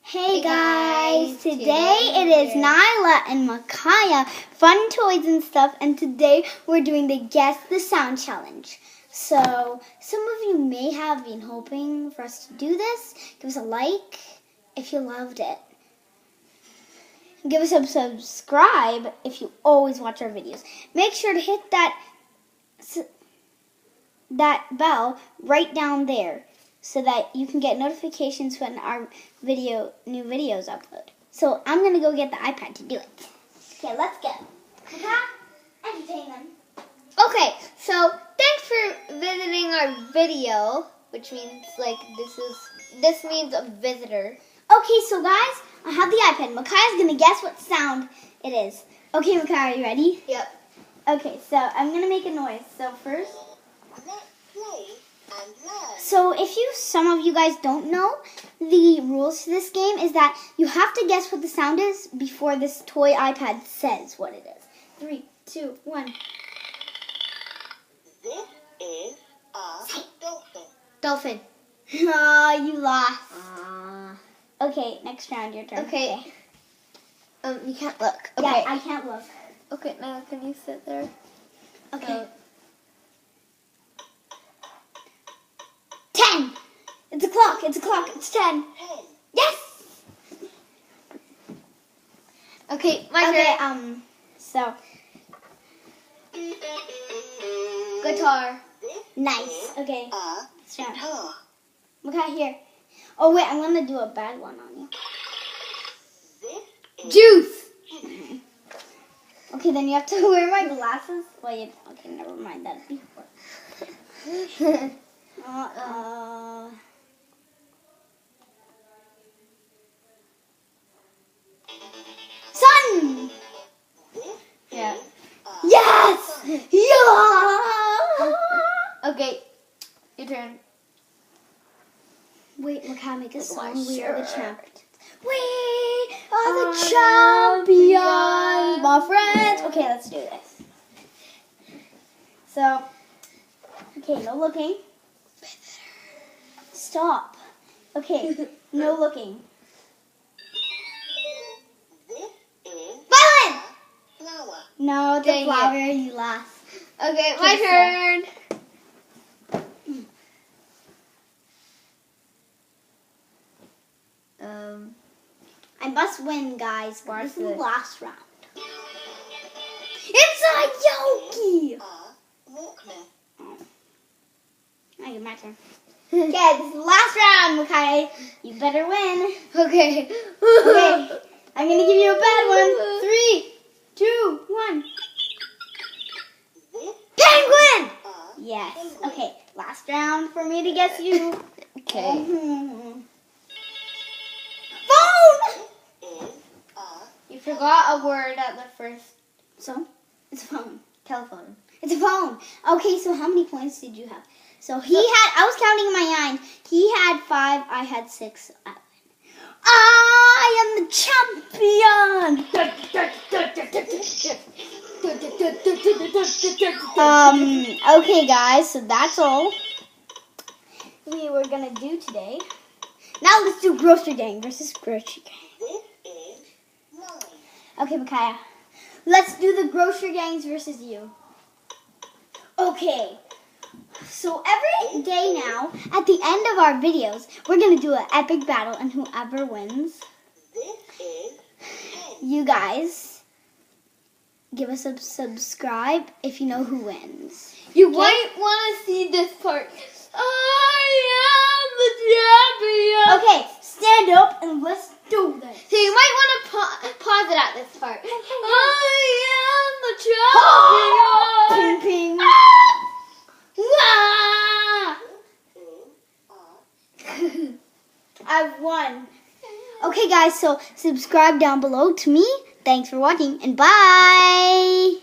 Hey guys, today it is Nyla and Micaiah, fun toys and stuff, and today we're doing the Guess the Sound Challenge. So, some of you may have been hoping for us to do this. Give us a like if you loved it. Give us a subscribe if you always watch our videos. Make sure to hit that bell right down there, so that you can get notifications when our new videos upload. So I'm going to go get the iPad to do it. Okay, let's go. Entertain them. Okay, so thanks for visiting our video, which means this means a visitor. Okay, so guys, I have the iPad. Micaiah's going to guess what sound it is. Okay, Micaiah, are you ready? Yep. Okay, so I'm going to make a noise. So first, so if some of you guys don't know, the rules to this game is that you have to guess what the sound is before this toy iPad says what it is. 3, 2, 1. This is a dolphin. Dolphin. Oh, you lost. Okay, next round, your turn. Okay. You can't look. Yeah, Okay. I can't look. Okay, now can you sit there? Okay. 10. It's a clock. It's a clock. It's 10. Yes. Okay, my Okay. turn. So Guitar. nice. Okay. A Start. guitar. Okay, here. Oh wait, I'm gonna do a bad one on you. This is Juice. Okay, then you have to wear my glasses. Wait. Okay, never mind. That'd be horrible. Sun! Yeah. Yes! Yeah! Okay, your turn. Wait, look how I make a song. my We are the shirt. champions. We are the champions, my friends. Okay, let's do this. So, okay, no looking. Stop. Okay, no looking. this is Violin! flower. No, the Dang it. flower, you lost. Okay, my Okay, turn. I must win, guys. This is the it? last round. It's a Yogi! A Walkman. I get my turn. Okay, this is the last round, Micaiah. You better win. Okay. Okay, I'm gonna give you a bad one. 3, 2, 1. This Penguin! a Yes. Okay, last round for me to guess you. Okay. Phone! is a You forgot a word at the first. So, it's a phone. Telephone. It's a phone. Okay, so how many points did you have? So I was counting in my mind. He had 5, I had 6. I am the champion! Okay guys, so that's all we were gonna do today. Now let's do Grocery Gang versus Grocery Gang. this is 9. Okay, Micaiah. Let's do the Grocery Gangs versus you. Okay. So every day now, at the end of our videos, we're going to do an epic battle, and whoever wins, This is 10. you guys give us a subscribe if you know who wins. You might want to see this part. I am the champion. Okay, stand up and let's do this. So you might want to pause it at this part. I am the champion. Ping, ping. Ah! I've won. Okay, guys, so subscribe down below to me. Thanks for watching, and bye.